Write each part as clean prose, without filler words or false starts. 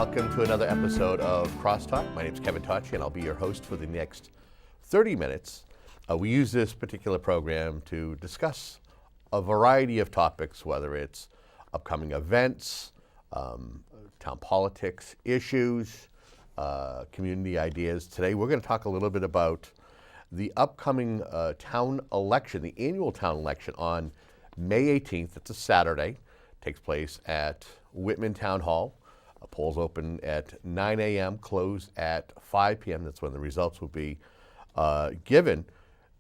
welcome to another episode of CrossTalk. My name is Kevin Tocci, and I'll be your host for the next 30 minutes. We use this particular program to discuss a variety of topics, whether it's upcoming events, town politics, issues, community ideas. Today we're going to talk a little bit about the upcoming town election, the annual town election on May 18th. It's a Saturday. Takes place at Whitman Town Hall. Polls open at 9 a.m., close at 5 p.m. That's when the results will be given.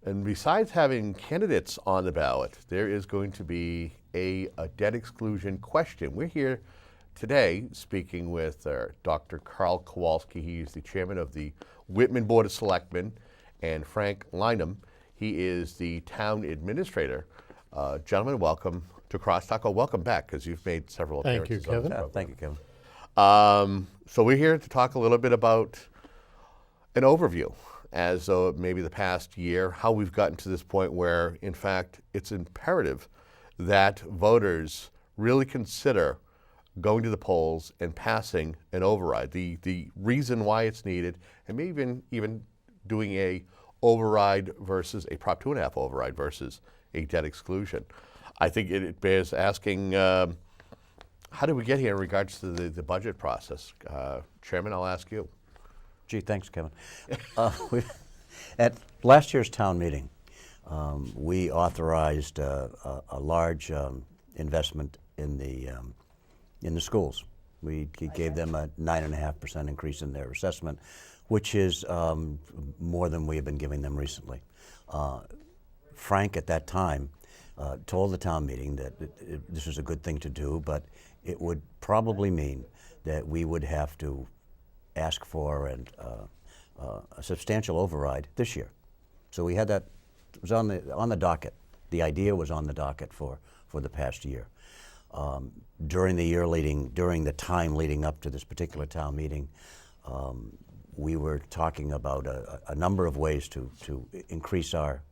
And besides having candidates on the ballot, there is going to be a debt exclusion question. We're here today speaking with Dr. Kowalski. He is the chairman of the Whitman Board of Selectmen, and Frank Lynam. He is the town administrator. Gentlemen, welcome to CrossTalk. Oh, welcome back, because you've made several appearances. Thank you, Kevin. Thank you, Kevin. So we're here to talk a little bit about an overview as though maybe the past year, how we've gotten to this point where, in fact, it's imperative that voters really consider going to the polls and passing an override. The reason why it's needed, and maybe even doing a override versus a Prop 2.5 override versus a debt exclusion. I think it bears asking, how did we get here in regards to the budget process? Chairman, I'll ask you. Gee, thanks, Kevin. At last year's town meeting, we authorized a large investment in the schools. We gave them a 9.5% increase in their assessment, which is more than we have been giving them recently. Frank, at that time, told the town meeting that this was a good thing to do, but it would probably mean that we would have to ask for a substantial override this year. So we had that. It was on the docket. The idea was on the docket for the past year. During the time leading up to this particular town meeting, we were talking about a number of ways to increase our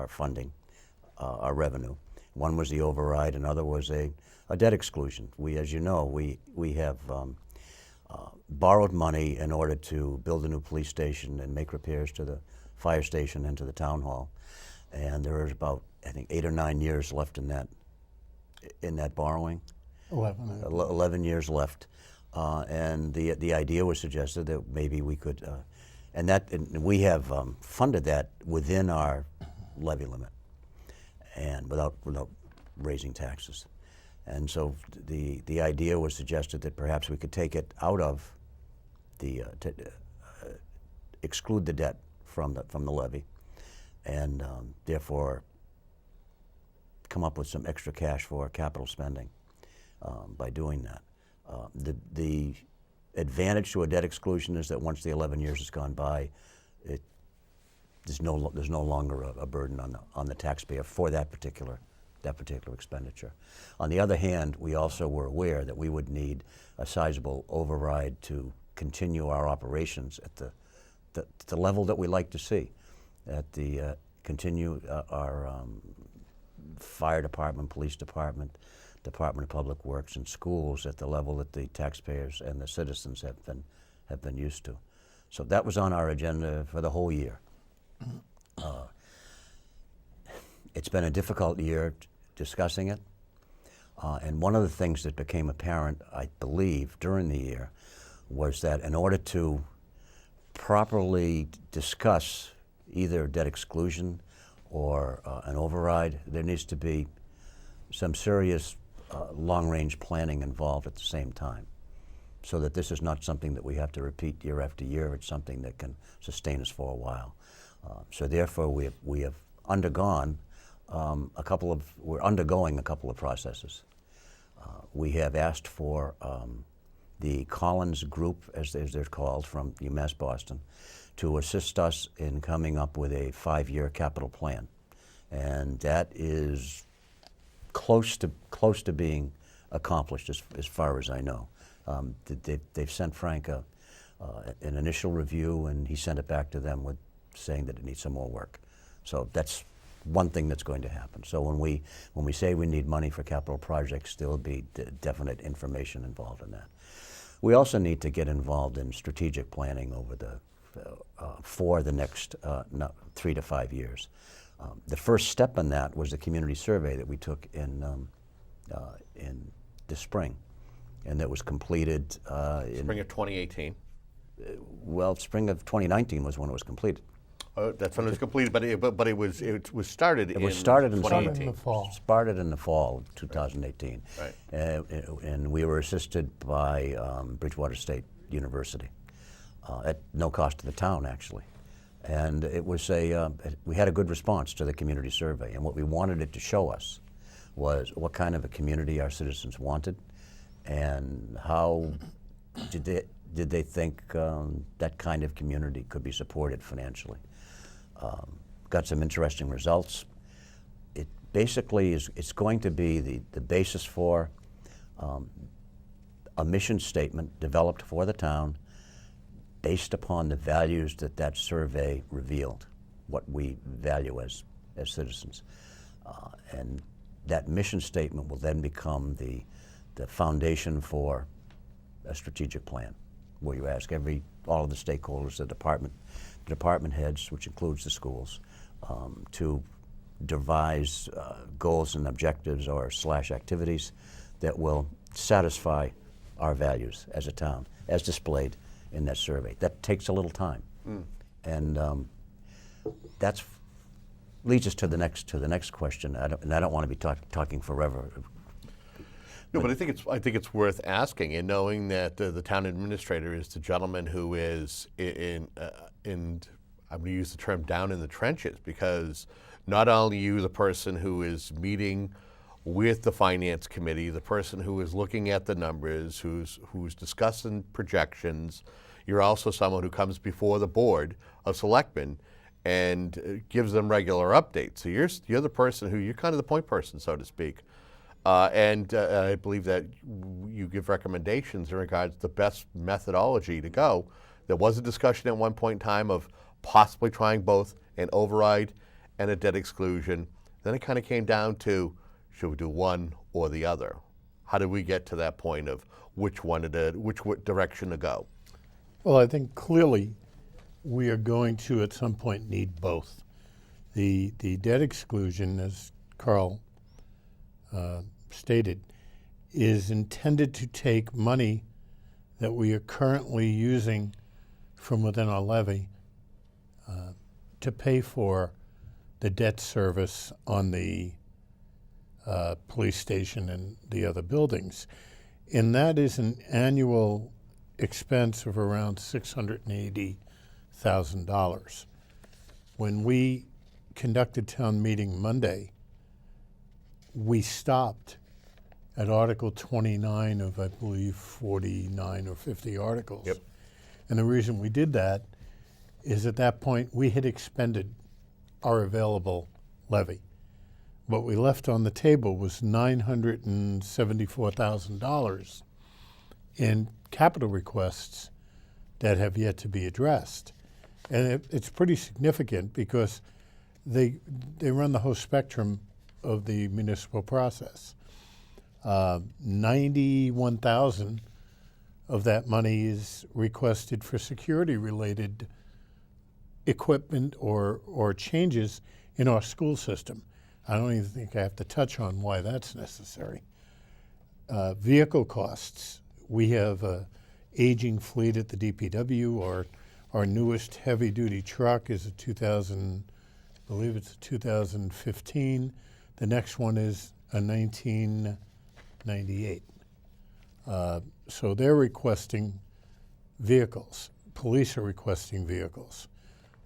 funding, our revenue. One was the override, another was a debt exclusion. We, as you know, we have borrowed money in order to build a new police station and make repairs to the fire station and to the town hall. And there is about, I think, 8 or 9 years left in that borrowing. 11 years left. And the idea was suggested that maybe we could, and we have funded that within our levy limit and without raising taxes. And so the idea was suggested that perhaps we could take it out of exclude the debt from the levy, and therefore come up with some extra cash for capital spending by doing that. The advantage to a debt exclusion is that once the 11 years has gone by, there's no longer a burden on the taxpayer for that particular expenditure. On the other hand, we also were aware that we would need a sizable override to continue our operations at the level that we like to see, continue our fire department, police department, Department of Public Works, and schools at the level that the taxpayers and the citizens have been used to. So that was on our agenda for the whole year. It's been a difficult year discussing it, and one of the things that became apparent, I believe, during the year was that in order to properly discuss either debt exclusion or an override, there needs to be some serious long-range planning involved at the same time, so that this is not something that we have to repeat year after year. It's something that can sustain us for a while. So therefore, we have undergone we're undergoing a couple of processes. We have asked for the Collins Group, as they're called, from UMass Boston, to assist us in coming up with a 5-year capital plan, and that is close to being accomplished as far as I know. They've sent Frank an initial review, and he sent it back to them with saying that it needs some more work. So that's one thing that's going to happen. So when we say we need money for capital projects, there will be definite information involved in that. We also need to get involved in strategic planning over for the next 3 to 5 years. The first step in that was the community survey that we took in the spring, and that was completed Spring of 2018. Well, spring of 2019 was when it was completed. That's when it was completed, but it was started. It was started in 2018. in the fall. Started in the fall of 2018. Right. And we were assisted by Bridgewater State University at no cost to the town, actually. And it was we had a good response to the community survey. And what we wanted it to show us was what kind of a community our citizens wanted, and how did they think that kind of community could be supported financially. Got some interesting results. It basically it's going to be the basis for a mission statement developed for the town based upon the values that survey revealed, what we value as citizens. And that mission statement will then become the foundation for a strategic plan, where you ask all of the stakeholders, the department heads, which includes the schools, to devise goals and objectives or / activities that will satisfy our values as a town, as displayed in that survey. That takes a little time, and that's leads us to the next question. I don't want to be talking forever. No, but I think it's worth asking, and knowing that the town administrator is the gentleman who is in I'm going to use the term down in the trenches, because not only are you the person who is meeting with the finance committee, the person who is looking at the numbers, who's discussing projections, you're also someone who comes before the board of selectmen and gives them regular updates. So you're the person you're kind of the point person, so to speak. And I believe that you give recommendations in regards to the best methodology to go. There was a discussion at one point in time of possibly trying both an override and a debt exclusion. Then it kind of came down to, should we do one or the other? How did we get to that point of which direction to go? Well, I think clearly we are going to at some point need both. The debt exclusion, as Carl stated, is intended to take money that we are currently using from within our levy to pay for the debt service on the police station and the other buildings. And that is an annual expense of around $680,000. When we conducted town meeting Monday, we stopped at Article 29 of, I believe, 49 or 50 articles. Yep. And the reason we did that is at that point we had expended our available levy. What we left on the table was $974,000 in capital requests that have yet to be addressed. And it's pretty significant because they run the whole spectrum of the municipal process. 91,000 of that money is requested for security-related equipment or changes in our school system. I don't even think I have to touch on why that's necessary. Vehicle costs. We have an aging fleet at the DPW. Our newest heavy-duty truck is a 2015. The next one is a 1998. So they're requesting vehicles. Police are requesting vehicles.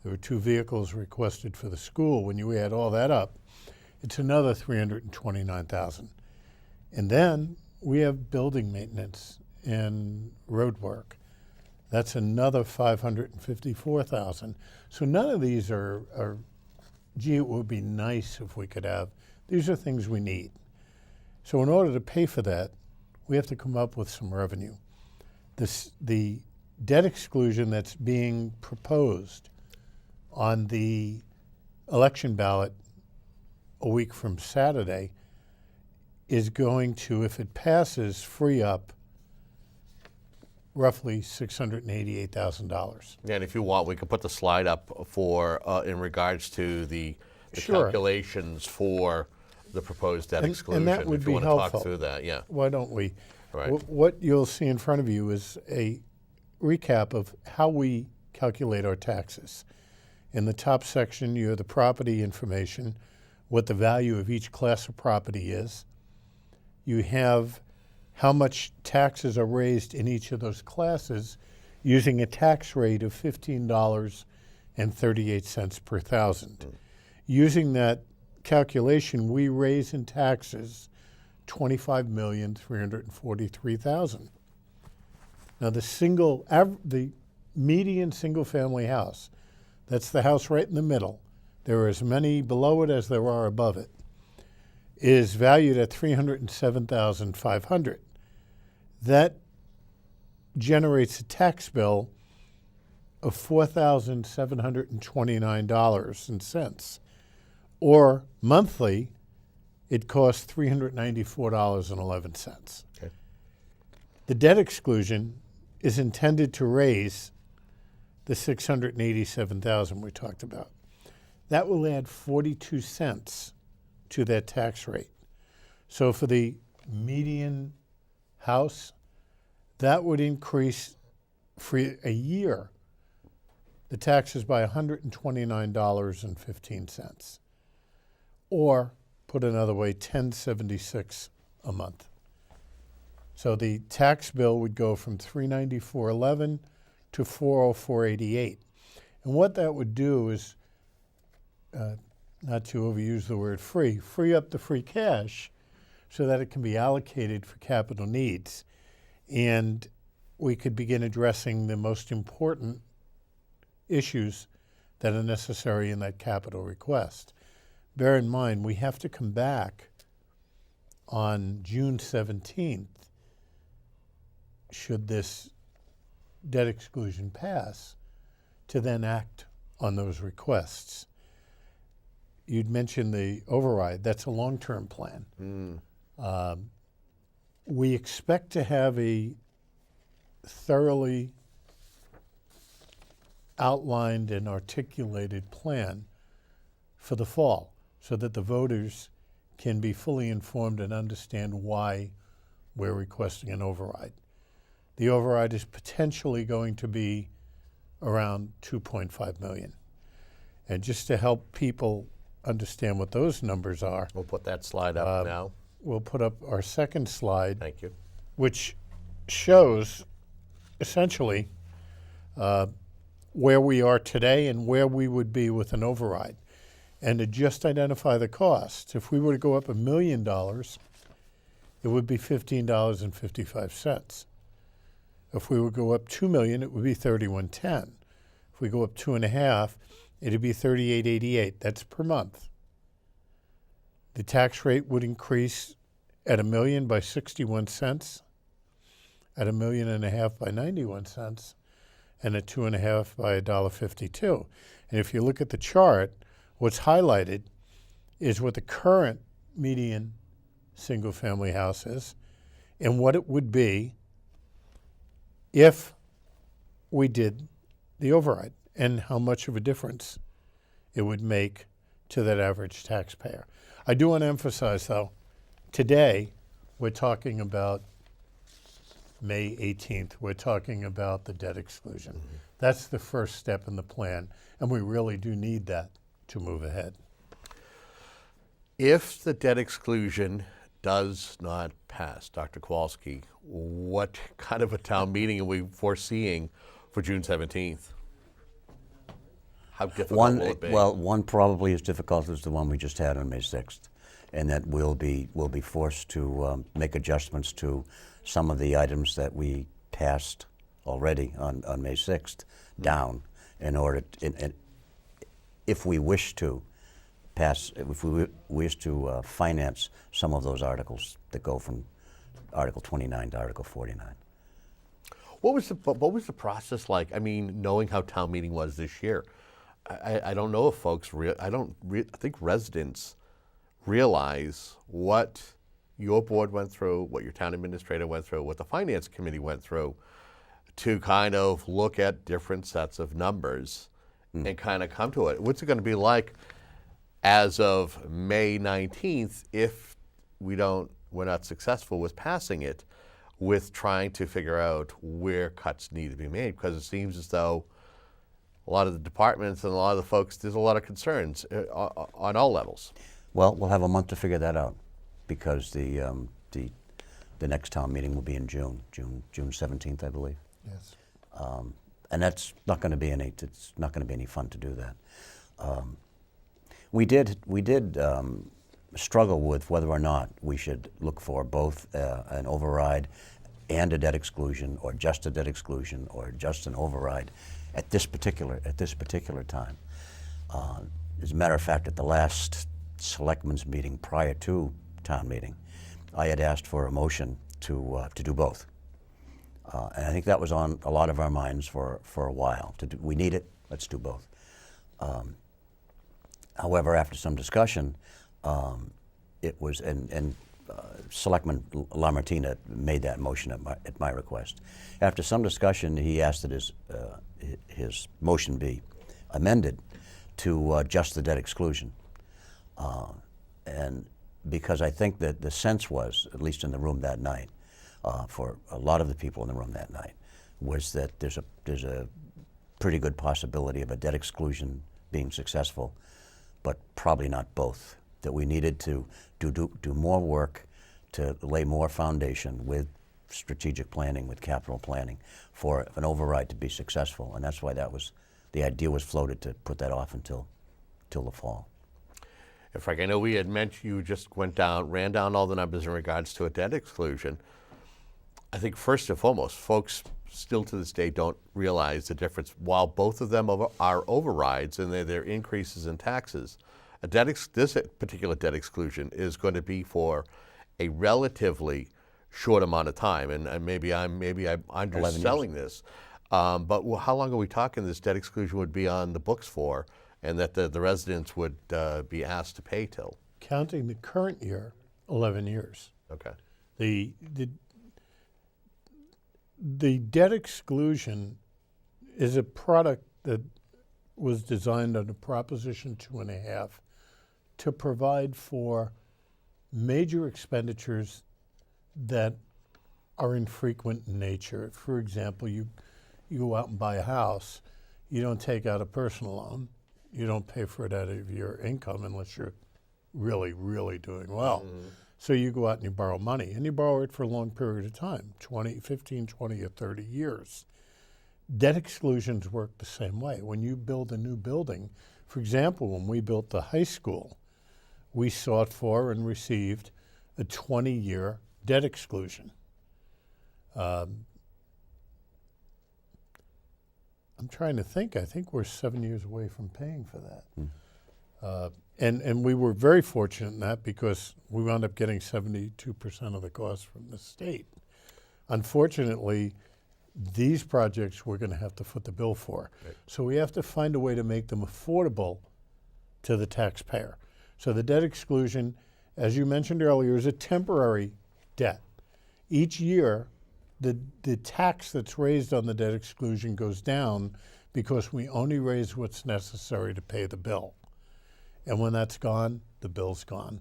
There were 2 vehicles requested for the school. When you add all that up, it's another $329,000. And then we have building maintenance and road work. That's another $554,000. So none of these are, gee, it would be nice if we could have. These are things we need. So in order to pay for that, we have to come up with some revenue. The debt exclusion that's being proposed on the election ballot a week from Saturday is going to, if it passes, free up roughly $688,000. And if you want, we can put the slide up for in regards to the Sure. calculations for the proposed debt exclusion. And that would if be you want helpful. to talk through that, yeah. Why don't we? Right. What you'll see in front of you is a recap of how we calculate our taxes. In the top section, you have the property information, what the value of each class of property is. You have how much taxes are raised in each of those classes using a tax rate of $15.38 per thousand. Using that calculation, we raise in taxes $25,343,000. Now the median single-family house, that's the house right in the middle, there are as many below it as there are above it, is valued at $307,500. That generates a tax bill of $4,729.00, or monthly, it costs $394.11. Okay. The debt exclusion is intended to raise the $687,000 we talked about. That will add 42 cents to that tax rate. So for the median house, that would increase for a year the taxes by $129.15, or put another way, $10.76 a month. So the tax bill would go from $394.11 to $404.88. And what that would do is, not to overuse the word free up the free cash so that it can be allocated for capital needs. And we could begin addressing the most important issues that are necessary in that capital request. Bear in mind, we have to come back on June 17th, should this debt exclusion pass, to then act on those requests. You'd mentioned the override. That's a long-term plan. We expect to have a thoroughly outlined and articulated plan for the fall so that the voters can be fully informed and understand why we're requesting an override. The override is potentially going to be around $2.5 million. And just to help people understand what those numbers are, We'll put that slide up now. we'll put up our second slide, Thank you. which shows essentially where we are today and where we would be with an override. And to just identify the costs, if we were to go up $1 million, it would be $15.55. If we would go up $2 million, it would be $31.10. If we go up 2.5, it'd be $38.88. That's per month. The tax rate would increase at $1 million by 61 cents, at $1.5 million by 91 cents, and at 2.5 by $1.52. And if you look at the chart, what's highlighted is what the current median single-family house is and what it would be if we did the override, and how much of a difference it would make to that average taxpayer. I do want to emphasize, though, today we're talking about May 18th. We're talking about the debt exclusion. Mm-hmm. That's the first step in the plan, and we really do need that to move ahead. If the debt exclusion does not pass, Dr. Kowalski, what kind of a town meeting are we foreseeing for June 17th? How difficult will it be? Well, one probably as difficult as the one we just had on May 6th, and that we'll be forced to make adjustments to some of the items that we passed already on May 6th down in order to, if we wish to pass, if we wish to finance some of those articles that go from Article 29 to Article 49. What was the process like? I mean, knowing how town meeting was this year, I don't know if folks I think residents realize what your board went through, what your town administrator went through, what the finance committee went through. to kind of look at different sets of numbers and kind of come to it. What's it going to be like as of May 19th if we're not successful with passing it, with trying to figure out where cuts need to be made? Because it seems as though a lot of the departments and a lot of the folks, there's a lot of concerns on all levels. Well, we'll have a month to figure that out, because the next town meeting will be in June 17th, I believe. Yes. And that's not going to be any fun to do that. We did struggle with whether or not we should look for both an override and a debt exclusion, or just a debt exclusion, or just an override at this particular time. As a matter of fact, at the last Selectmen's meeting prior to town meeting, I had asked for a motion to do both. And I think that was on a lot of our minds for a while. We need it, let's do both. However, after some discussion, it was, and Selectman Lamartina made that motion at my request. After some discussion, he asked that his motion be amended to just the debt exclusion. And because I think that the sense was, at least in the room that night, for a lot of the people in the room that night, was that there's a pretty good possibility of a debt exclusion being successful, but probably not both. That we needed to do more work, to lay more foundation with strategic planning, with capital planning, for an override to be successful. And that's why the idea was floated to put that off until the fall. In fact, I know we had mentioned, you just ran down all the numbers in regards to a debt exclusion. I think first and foremost, folks still to this day don't realize the difference. While both of them are overrides and they're increases in taxes, this particular debt exclusion is going to be for a relatively short amount of time, and maybe I'm underselling this, but how long are we talking this debt exclusion would be on the books for, and that the residents would be asked to pay till? Counting the current year, 11 years. Okay. The debt exclusion is a product that was designed under Proposition 2.5 to provide for major expenditures that are infrequent in nature. For example, you go out and buy a house, you don't take out a personal loan, you don't pay for it out of your income unless you're really, really doing well. Mm-hmm. So you go out and you borrow money, and you borrow it for a long period of time, 15, 20, or 30 years. Debt exclusions work the same way. When you build a new building, for example, when we built the high school, we sought for and received a 20-year debt exclusion. I'm trying to think. I think we're 7 years away from paying for that. And we were very fortunate in that, because we wound up getting 72% of the cost from the state. Unfortunately, these projects we're going to have to foot the bill for. Right. So we have to find a way to make them affordable to the taxpayer. So the debt exclusion, as you mentioned earlier, is a temporary debt. Each year, the tax that's raised on the debt exclusion goes down because we only raise what's necessary to pay the bill. And when that's gone, the bill's gone.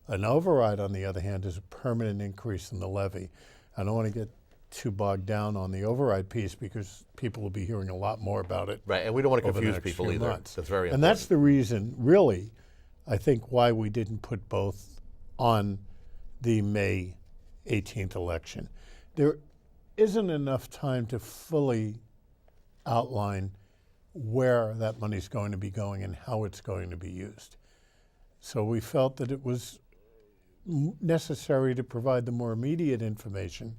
An override, on the other hand, is a permanent increase in the levy. I don't want to get too bogged down on the override piece, because people will be hearing a lot more about it. Right, and we don't want to confuse people either. Months. That's very important. And that's the reason, really, I think, why we didn't put both on the May 18th election. There isn't enough time to fully outline where that money's going to be going and how it's going to be used. So we felt that it was necessary to provide the more immediate information,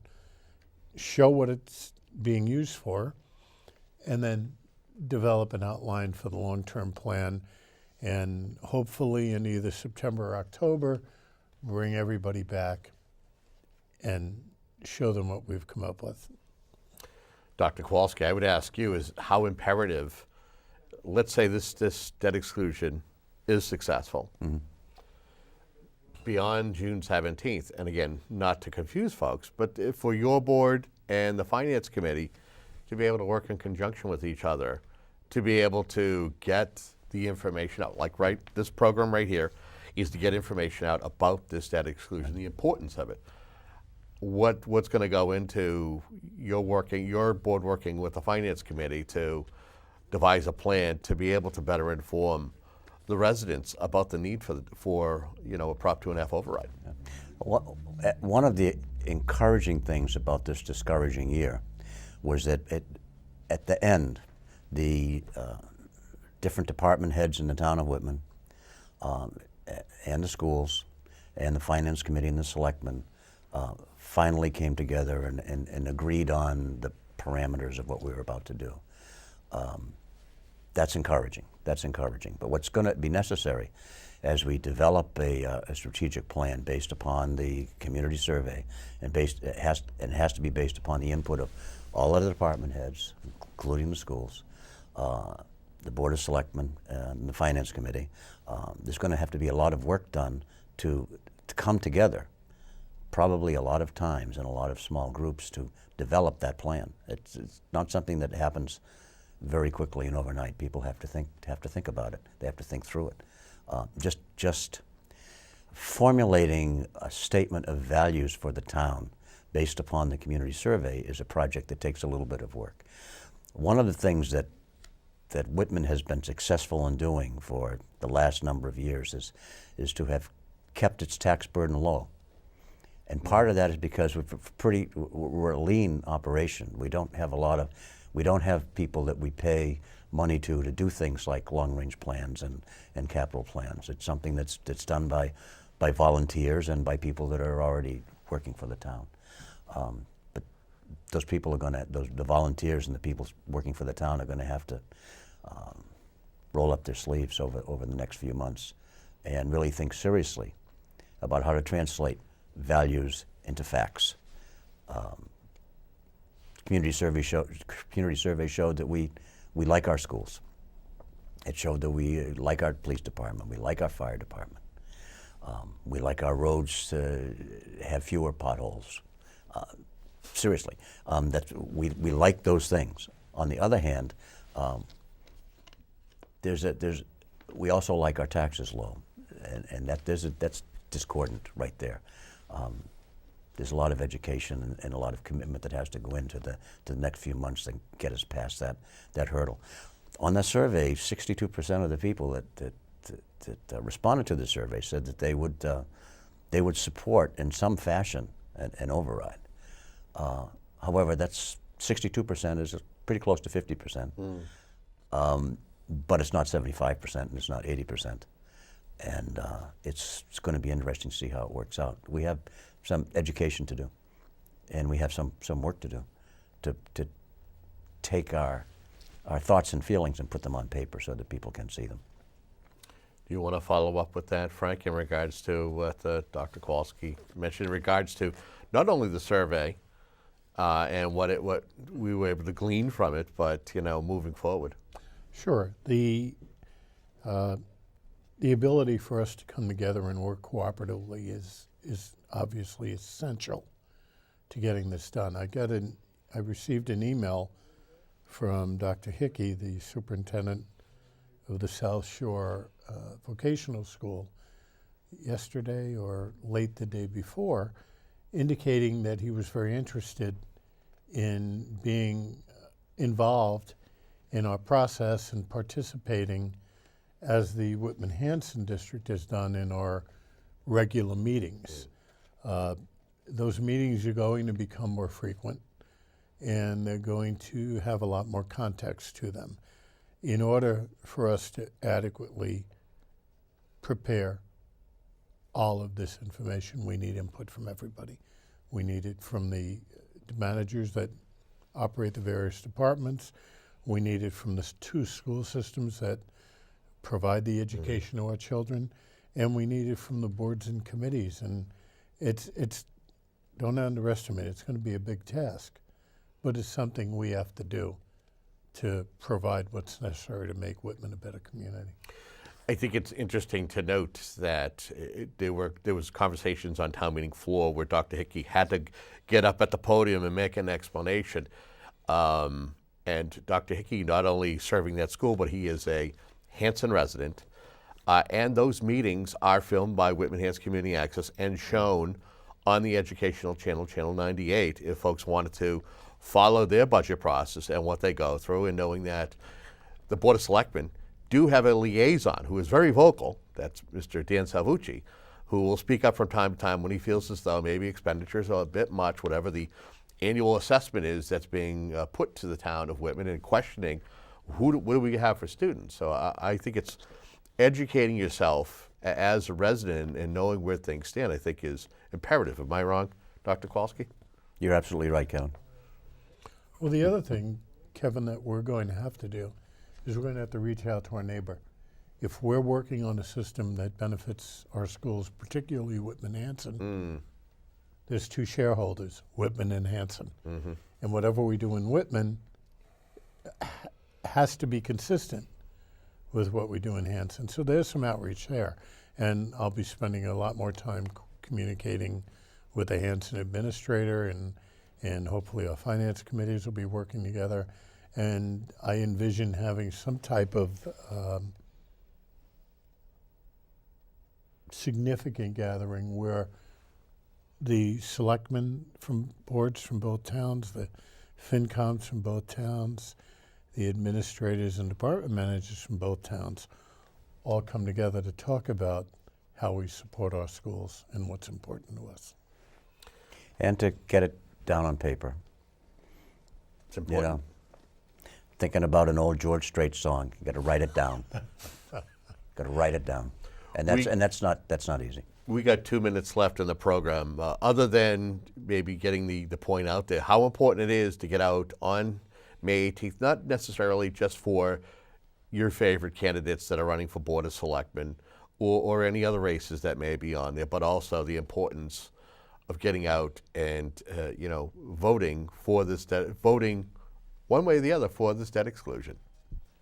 show what it's being used for, and then develop an outline for the long-term plan, and hopefully in either September or October, bring everybody back and show them what we've come up with. Dr. Kowalski, I would ask you, is how imperative, let's say this debt exclusion is successful, mm-hmm. beyond June 17th, and again, not to confuse folks, but for your board and the Finance Committee to be able to work in conjunction with each other, to be able to get the information out. Like this program right here is to get information out about this debt exclusion, the importance of it. What's going to go into your board working with the Finance Committee to devise a plan to be able to better inform the residents about the need for a Prop 2.5 override. One of the encouraging things about this discouraging year was that at the end, the different department heads in the town of Whitman and the schools and the Finance Committee and the Selectmen finally came together and agreed on the parameters of what we were about to do. That's encouraging. That's encouraging. But what's going to be necessary as we develop a strategic plan based upon the community survey, and it has to be based upon the input of all other department heads, including the schools, the Board of Selectmen, and the Finance Committee. There's going to have to be a lot of work done to come together, probably a lot of times in a lot of small groups, to develop that plan. It's not something that happens very quickly and overnight. People have to think about it. They have to think through it. Just formulating a statement of values for the town based upon the community survey is a project that takes a little bit of work. One of the things that Whitman has been successful in doing for the last number of years is to have kept its tax burden low. And part of that is because we're a lean operation. We don't have people that we pay money to do things like long-range plans and capital plans. It's something that's done by volunteers and by people that are already working for the town. But those people are the volunteers and the people working for the town are going to have to roll up their sleeves over the next few months and really think seriously about how to translate values into facts. Community survey showed that we like our schools. It showed that we like our police department. We like our fire department. We like our roads to have fewer potholes. Seriously, we like those things. On the other hand, we also like our taxes low, and that's discordant right there. There's a lot of education and a lot of commitment that has to go into the next few months to get us past that hurdle. On the survey, 62% of the people that responded to the survey said that they would support in some fashion an override. However, that's 62% is pretty close to 50%, but it's not 75% and it's not 80%. And it's going to be interesting to see how it works out. We have some education to do, and we have some work to do to take our thoughts and feelings and put them on paper so that people can see them. Do you want to follow up with that, Frank, in regards to what Dr. Kowalski mentioned in regards to not only the survey and what we were able to glean from it, but moving forward? Sure. The ability for us to come together and work cooperatively is obviously essential to getting this done. I received an email from Dr. Hickey, the superintendent of the South Shore Vocational School, yesterday or late the day before, indicating that he was very interested in being involved in our process and participating as the Whitman-Hanson District has done in our regular meetings. Those meetings are going to become more frequent, and they're going to have a lot more context to them. In order for us to adequately prepare all of this information, we need input from everybody. We need it from the managers that operate the various departments. We need it from the two school systems that provide the education to our children, and we need it from the boards and committees. And it's don't underestimate it. It's going to be a big task, but it's something we have to do to provide what's necessary to make Whitman a better community. I think it's interesting to note that there was conversations on town meeting floor where Dr. Hickey had to get up at the podium and make an explanation. And Dr. Hickey not only serving that school, but he is a Hanson resident. And those meetings are filmed by Whitman Hanson Community Access and shown on the educational channel, Channel 98, if folks wanted to follow their budget process and what they go through, and knowing that the Board of Selectmen do have a liaison who is very vocal, that's Mr. Dan Salvucci, who will speak up from time to time when he feels as though maybe expenditures are a bit much, whatever the annual assessment is that's being put to the town of Whitman, and questioning what do we have for students. So I think it's educating yourself as a resident and knowing where things stand, I think, is imperative. Am I wrong, Dr. Kowalski? You're absolutely right, Kevin. Well, the other thing, Kevin, that we're going to have to do is we're going to have to reach out to our neighbor. If we're working on a system that benefits our schools, particularly Whitman Hanson, there's two shareholders, Whitman and Hanson. Mm-hmm. And whatever we do in Whitman has to be consistent with what we do in Hanson. So there's some outreach there. And I'll be spending a lot more time communicating with the Hanson administrator, and hopefully our finance committees will be working together. And I envision having some type of significant gathering where the selectmen from boards from both towns, the FinComs from both towns, the administrators and department managers from both towns all come together to talk about how we support our schools and what's important to us. And to get it down on paper. It's important. You know, thinking about an old George Strait song, you got to write it down. Got to write it down, and that's not easy. We got 2 minutes left in the program. Other than maybe getting the point out there, how important it is to get out on May 18th, not necessarily just for your favorite candidates that are running for Board of Selectmen or any other races that may be on there, but also the importance of getting out and voting for this voting one way or the other for this debt exclusion.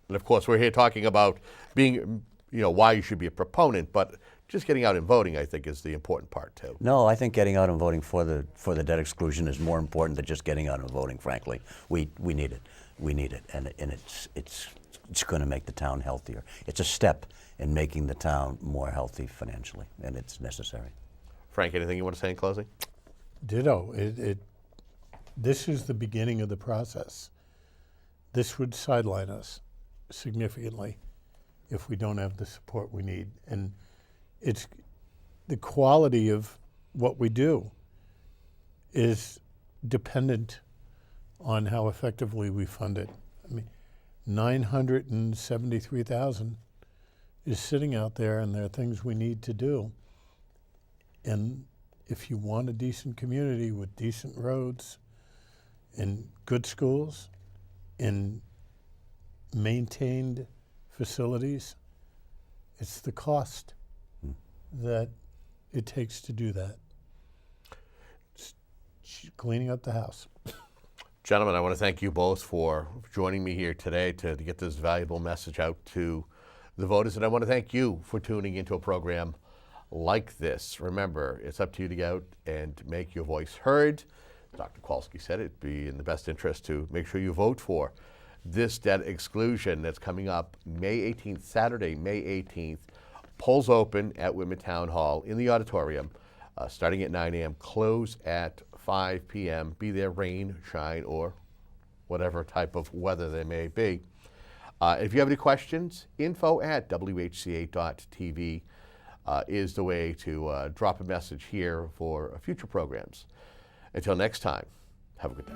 And of course, we're here talking about being, why you should be a proponent, but just getting out and voting, I think, is the important part too. No, I think getting out and voting for the debt exclusion is more important than just getting out and voting. Frankly, we need it. We need it, and it's going to make the town healthier. It's a step in making the town more healthy financially, and it's necessary. Frank, anything you want to say in closing? Ditto. This is the beginning of the process. This would sideline us significantly if we don't have the support we need. And it's the quality of what we do is dependent on how effectively we fund it. I mean, $973,000 is sitting out there, and there are things we need to do. And if you want a decent community with decent roads and good schools and maintained facilities, it's the cost that it takes to do that. It's cleaning up the house. Gentlemen, I want to thank you both for joining me here today to get this valuable message out to the voters. And I want to thank you for tuning into a program like this. Remember, it's up to you to get out and make your voice heard. Dr. Kowalski said it'd be in the best interest to make sure you vote for this debt exclusion that's coming up May 18th, Saturday, May 18th. Polls open at Whitman Town Hall in the auditorium, starting at 9 a.m., close at 5 p.m. Be there, rain, shine, or whatever type of weather there may be. If you have any questions, info@whca.tv is the way to drop a message here for future programs. Until next time, have a good day.